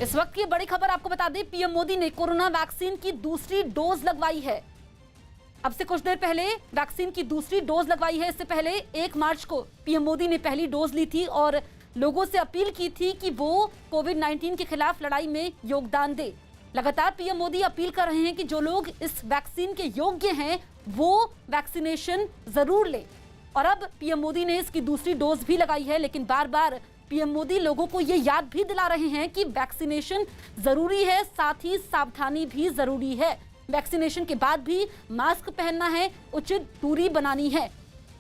इस वक्त की बड़ी खबर आपको बता दें, पीएम मोदी ने कोरोना वैक्सीन की दूसरी डोज लगवाई है। अब से कुछ देर पहले वैक्सीन की दूसरी डोज लगवाई है। इससे पहले 1 मार्च को पीएम मोदी ने पहली डोज ली थी और लोगों से अपील की थी कि वो कोविड-19 के खिलाफ लड़ाई में योगदान दे। लगातार पीएम मोदी अपील कर रहे हैं कि जो लोग इस वैक्सीन के योग्य हैं वो वैक्सीनेशन जरूर ले। और अब पीएम मोदी ने इसकी दूसरी डोज भी लगाई है, लेकिन बार बार पीएम मोदी लोगों को ये याद भी दिला रहे हैं कि वैक्सीनेशन जरूरी है, साथ ही सावधानी भी जरूरी है। वैक्सीनेशन के बाद भी मास्क पहनना है, उचित दूरी बनानी है।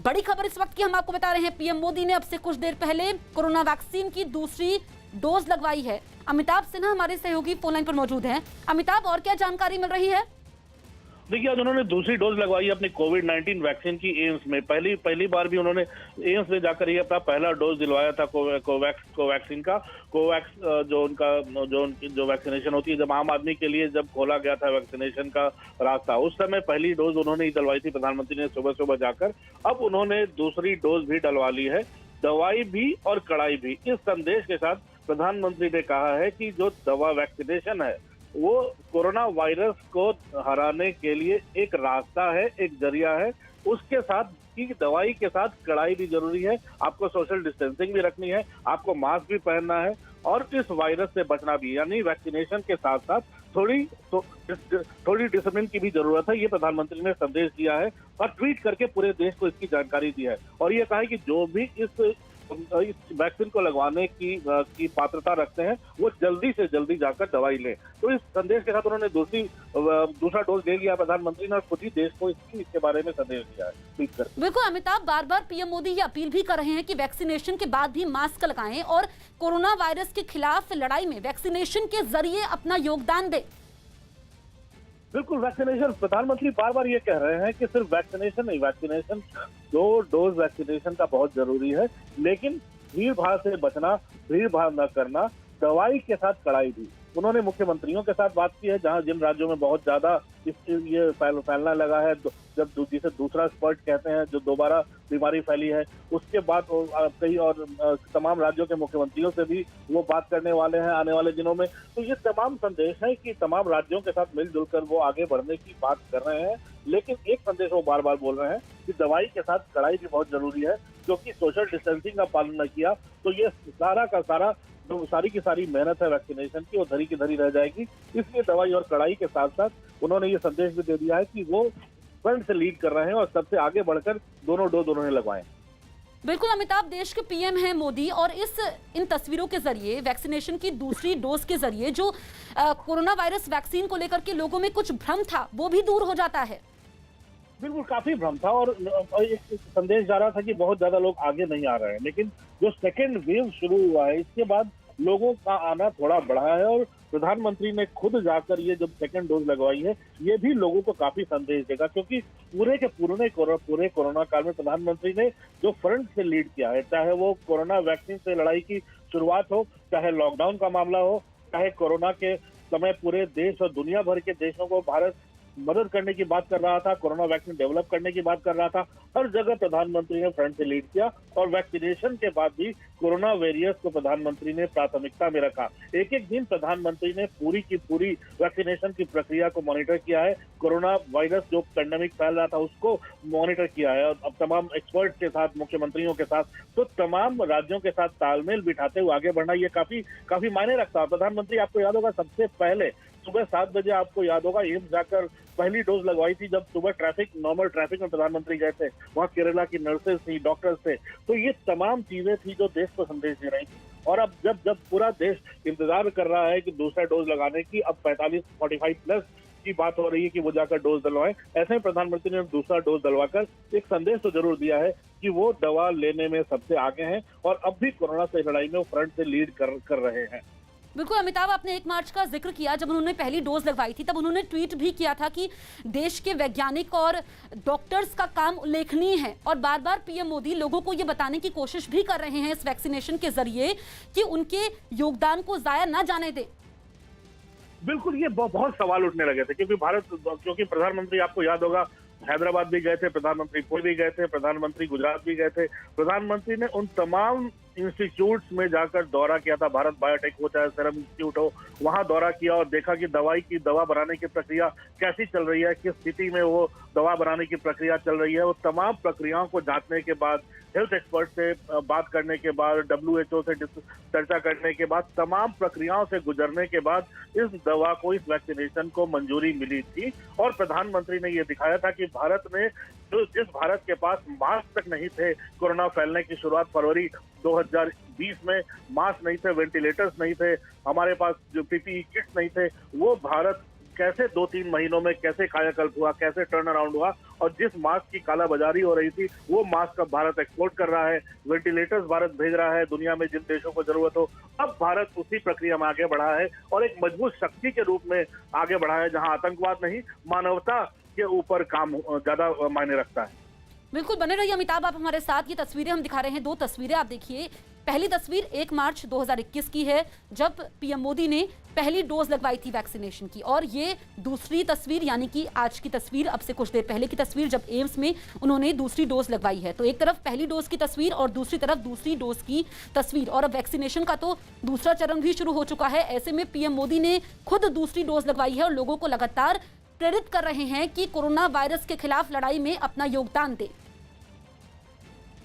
बड़ी खबर इस वक्त की हम आपको बता रहे हैं, पीएम मोदी ने अब से कुछ देर पहले कोरोना वैक्सीन की दूसरी डोज लगवाई है। अमिताभ सिन्हा हमारे सहयोगी फोन लाइन पर मौजूद हैं। अमिताभ, और क्या जानकारी मिल रही है? देखिए, आज उन्होंने दूसरी डोज लगवाई अपनी कोविड-19 वैक्सीन की एम्स में। पहली बार भी उन्होंने एम्स में जाकर ये अपना पहला डोज दिलवाया था कोवैक्सीन का। कोवैक्स जो वैक्सीनेशन होती है, जब आम आदमी के लिए जब खोला गया था वैक्सीनेशन का रास्ता, उस समय पहली डोज उन्होंने ही डलवाई थी प्रधानमंत्री ने सुबह सुबह जाकर। अब उन्होंने दूसरी डोज भी डलवा ली है, दवाई भी और कड़ाई भी। इस संदेश के साथ प्रधानमंत्री ने कहा है कि जो दवा वैक्सीनेशन है वो कोरोना वायरस को हराने के लिए एक रास्ता है, एक जरिया है। उसके साथ की दवाई के साथ कड़ाई भी जरूरी है। आपको सोशल डिस्टेंसिंग भी रखनी है, आपको मास्क भी पहनना है और इस वायरस से बचना भी। यानी वैक्सीनेशन के साथ साथ थोड़ी डिसिप्लिन की भी जरूरत है। ये प्रधानमंत्री ने संदेश दिया है और ट्वीट करके पूरे देश को इसकी जानकारी दी है। और ये कहा है कि जो भी इस वैक्सीन को लगवाने की पात्रता रखते हैं वो जल्दी से जल्दी जाकर दवाई लें। तो इस संदेश के साथ उन्होंने दूसरा डोज ले लिया प्रधानमंत्री ने और खुद ही देश को इसके बारे में संदेश दिया है ट्वीट कर। बिल्कुल अमिताभ, बार बार पीएम मोदी ये अपील भी कर रहे हैं कि वैक्सीनेशन के बाद भी मास्क लगाएं और कोरोना वायरस के खिलाफ लड़ाई में वैक्सीनेशन के जरिए अपना योगदान दें। बिल्कुल, वैक्सीनेशन, प्रधानमंत्री बार बार ये कह रहे हैं कि सिर्फ वैक्सीनेशन नहीं, वैक्सीनेशन 2 डोज वैक्सीनेशन का बहुत जरूरी है, लेकिन भीड़ भाड़ से बचना, भीड़ भाड़ न करना, दवाई के साथ कड़ाई भी। उन्होंने मुख्यमंत्रियों के साथ बात की है, जहां जिन राज्यों में बहुत ज्यादा ये फैलना लगा है, जब जिसे दूसरा स्पर्ट कहते हैं, जो दोबारा बीमारी फैली है, उसके बाद कई और तमाम राज्यों के मुख्यमंत्रियों से भी वो बात करने वाले हैं आने वाले दिनों में। तो ये तमाम संदेश है कि तमाम राज्यों के साथ मिलजुल कर वो आगे बढ़ने की बात कर रहे हैं। लेकिन एक संदेश वो बार बार बोल रहे हैं कि दवाई के साथ कड़ाई भी बहुत जरूरी है, क्योंकि सोशल डिस्टेंसिंग का पालन न किया तो ये सारी की सारी मेहनत है वैक्सीनेशन की, वो धरी की धरी रह जाएगी। इसलिए दवाई और कड़ाई के साथ साथ उन्होंने ये संदेश भी दे दिया है कि वो फ्रंट से लीड कर रहे हैं और सबसे आगे बढ़कर दोनों डोज उन्होंने लगवाए। बिल्कुल अमिताभ, देश के पीएम हैं मोदी और इन तस्वीरों के जरिए, वैक्सीनेशन की दूसरी डोज के जरिए जो कोरोना वायरस वैक्सीन को लेकर के लोगों में कुछ भ्रम था वो भी दूर हो जाता है। बिल्कुल, काफी भ्रम था और एक संदेश जा रहा था कि बहुत ज्यादा लोग आगे नहीं आ रहे हैं, लेकिन जो सेकेंड वेव शुरू हुआ है इसके बाद लोगों का आना थोड़ा बढ़ा है और प्रधानमंत्री ने खुद जाकर ये जब सेकेंड डोज लगवाई है, ये भी लोगों को काफी संदेश देगा। क्योंकि पूरे कोरोना काल में प्रधानमंत्री ने जो फ्रंट से लीड किया है, चाहे वो कोरोना वैक्सीन से लड़ाई की शुरुआत हो, चाहे लॉकडाउन का मामला हो, चाहे कोरोना के समय पूरे देश और दुनिया भर के देशों को भारत मदद करने की बात कर रहा था, कोरोना वैक्सीन डेवलप करने की बात कर रहा था, हर जगह प्रधानमंत्री ने फ्रंट से लीड किया। और वैक्सीनेशन के बाद भी कोरोना वेरिएंट्स को प्रधानमंत्री ने प्राथमिकता में रखा। एक एक दिन प्रधानमंत्री ने पूरी की पूरी वैक्सीनेशन की प्रक्रिया को मॉनिटर किया है। कोरोना वायरस जो पैंडेमिक फैल रहा था उसको मॉनिटर किया है और अब तमाम एक्सपर्ट के साथ, मुख्यमंत्रियों के साथ, तो तमाम राज्यों के साथ तालमेल बिठाते हुए आगे बढ़ना ये काफी मायने रखता है। प्रधानमंत्री, आपको याद होगा, सबसे पहले सुबह 7 बजे आपको याद होगा एम्स जाकर पहली डोज लगवाई थी, जब सुबह नॉर्मल ट्रैफिक में प्रधानमंत्री गए थे। वहाँ केरला की नर्सेस थी, डॉक्टर्स थे। तो ये तमाम चीजें थी जो देश को संदेश दे रही थी। और अब जब पूरा देश इंतजार कर रहा है कि दूसरा डोज लगाने की, अब 45 प्लस की बात हो रही है कि वो जाकर डोज डलवाएं, ऐसे में प्रधानमंत्री ने दूसरा डोज डलवाकर एक संदेश तो जरूर दिया है कि वो दवा लेने में सबसे आगे हैं और अब भी कोरोना से लड़ाई में वो फ्रंट से लीड कर रहे हैं। बिल्कुल अमिताभ, आपने 1 मार्च का जिक्र किया, जब उन्होंने पहली डोज लगवाई थी तब उन्होंने ट्वीट भी किया था कि देश के वैज्ञानिक और डॉक्टर्स का काम उल्लेखनीय है। और बार बार पीएम मोदी लोगों को ये बताने की कोशिश भी कर रहे हैं इस वैक्सीनेशन के जरिए कि उनके योगदान को जाया ना जाने दे। बिल्कुल, ये बहुत सवाल उठने लगे थे क्योंकि प्रधानमंत्री, आपको याद होगा, हैदराबाद भी गए थे प्रधानमंत्री, पुणे भी गए थे प्रधानमंत्री, गुजरात भी गए थे प्रधानमंत्री ने। उन तमाम इंस्टीट्यूट्स में जाकर दौरा किया था, भारत बायोटेक हो चाहे सीरम इंस्टीट्यूट हो, वहां दौरा किया और देखा कि दवा बनाने की प्रक्रिया कैसी चल रही है, किस स्थिति में वो दवा बनाने की प्रक्रिया चल रही है। वो तमाम प्रक्रियाओं को जांचने के बाद, हेल्थ एक्सपर्ट से बात करने के बाद, WHO से चर्चा करने के बाद, तमाम प्रक्रियाओं से गुजरने के बाद इस दवा को, इस वैक्सीनेशन को मंजूरी मिली थी। और प्रधानमंत्री ने ये दिखाया था कि भारत में जिस भारत के पास मास्क तक नहीं थे, कोरोना फैलने की शुरुआत फरवरी 2020 में मास्क नहीं थे, वेंटिलेटर्स नहीं थे, हमारे पास जो PPE किट्स नहीं थे, वो भारत कैसे 2-3 महीनों में कैसे कायाकल्प हुआ, कैसे टर्न अराउंड हुआ। और जिस मास्क की कालाबाजारी हो रही थी, वो मास्क अब भारत एक्सपोर्ट कर रहा है, वेंटिलेटर्स भारत भेज रहा है दुनिया में जिन देशों को जरूरत हो। अब भारत उसी प्रक्रिया में आगे बढ़ा है और एक मजबूत शक्ति के रूप में आगे बढ़ा है, जहां आतंकवाद नहीं, मानवता के ऊपर काम ज्यादा मायने रखता है। बिल्कुल, बने रहिए अमिताभ, आप हमारे साथ। ये तस्वीरें हम दिखा रहे हैं, 2 तस्वीरें आप देखिए। पहली तस्वीर 1 मार्च 2021 की है, जब पीएम मोदी ने पहली डोज लगवाई थी वैक्सीनेशन की। और ये दूसरी तस्वीर, यानी कि आज की तस्वीर, अब से कुछ देर पहले की तस्वीर, जब एम्स में उन्होंने दूसरी डोज लगवाई है। तो एक तरफ पहली डोज की तस्वीर और दूसरी तरफ दूसरी डोज की तस्वीर। और अब वैक्सीनेशन का तो दूसरा चरण भी शुरू हो चुका है। ऐसे में पीएम मोदी ने खुद दूसरी डोज लगवाई है और लोगों को लगातार प्रेरित कर रहे हैं कि कोरोना वायरस के खिलाफ लड़ाई में अपना योगदान दें।